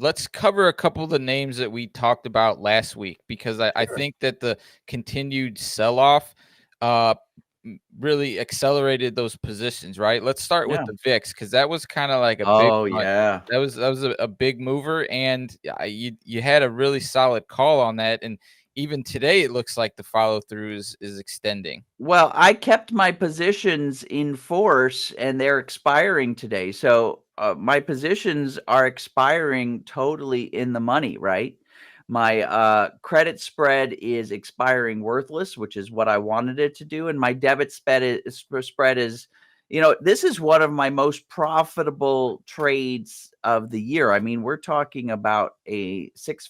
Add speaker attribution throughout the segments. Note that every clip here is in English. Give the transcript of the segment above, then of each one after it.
Speaker 1: let's cover a couple of the names that we talked about last week because I
Speaker 2: Sure.
Speaker 1: think that the continued sell-off uh, really accelerated those positions, right? Let's start with
Speaker 2: Yeah.
Speaker 1: the VIX because that was kind of like a big
Speaker 2: Oh,
Speaker 1: one.
Speaker 2: yeah.
Speaker 1: That was a big mover, and you had a really solid call on that. And even today, it looks like the follow through is extending.
Speaker 2: Well, I kept my positions in force and they're expiring today. So my positions are expiring totally in the money, right? My credit spread is expiring worthless, which is what I wanted it to do. And my debit spread is, this is one of my most profitable trades of the year. I mean, we're talking about a six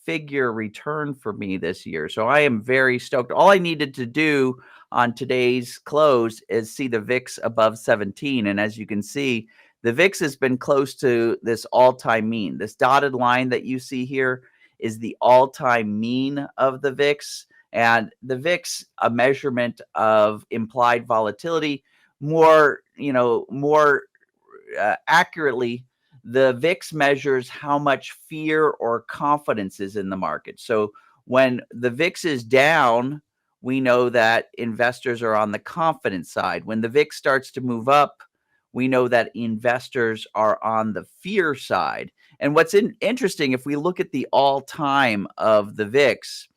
Speaker 2: figure return for me this year. So I am very stoked. All I needed to do on today's close is see the VIX above 17. And as you can see, the VIX has been close to this all-time mean. This dotted line that you see here is the all-time mean of the VIX. And the VIX, a measurement of implied volatility, more accurately, the VIX measures how much fear or confidence is in the market. So when the VIX is down, we know that investors are on the confidence side. When the VIX starts to move up, we know that investors are on the fear side. And what's interesting, if we look at the all time of the VIX,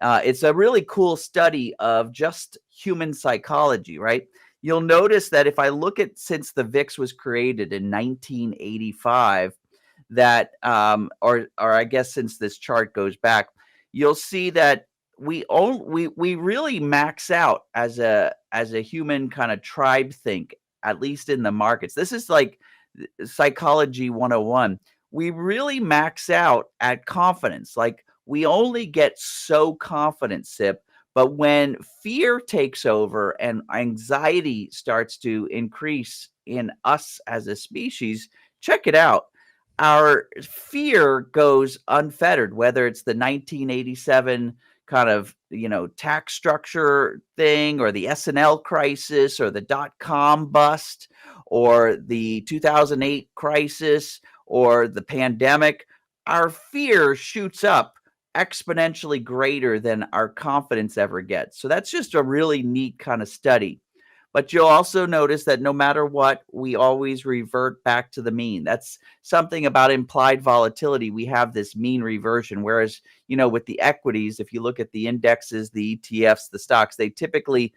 Speaker 2: it's a really cool study of just human psychology, right? You'll notice that if I look at since the VIX was created in 1985, that or I guess since this chart goes back, you'll see that we really max out as a human kind of tribe think, at least in the markets. This is like psychology 101. We really max out at confidence. Like we only get so confident, Sip, but when fear takes over and anxiety starts to increase in us as a species, check it out. Our fear goes unfettered, whether it's the 1987 kind of, tax structure thing or the S&L crisis or the dot-com bust or the 2008 crisis or the pandemic. Our fear shoots up exponentially greater than our confidence ever gets. So that's just a really neat kind of study. But you'll also notice that no matter what, we always revert back to the mean. That's something about implied volatility. We have this mean reversion. Whereas, with the equities, if you look at the indexes, the ETFs, the stocks, they typically,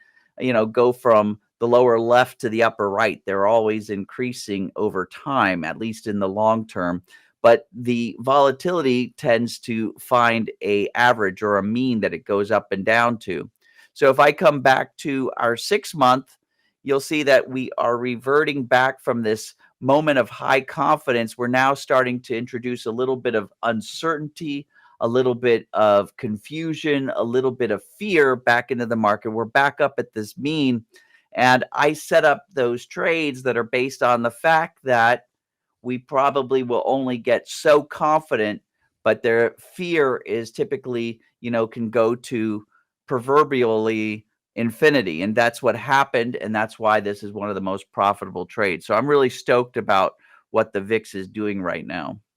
Speaker 2: go from the lower left to the upper right. They're always increasing over time, at least in the long term. But the volatility tends to find a average or a mean that it goes up and down to. So if I come back to our 6-month, you'll see that we are reverting back from this moment of high confidence. We're now starting to introduce a little bit of uncertainty, a little bit of confusion, a little bit of fear back into the market. We're back up at this mean. And I set up those trades that are based on the fact that we probably will only get so confident, but their fear is typically, can go to proverbially infinity. And that's what happened. And that's why this is one of the most profitable trades. So I'm really stoked about what the VIX is doing right now.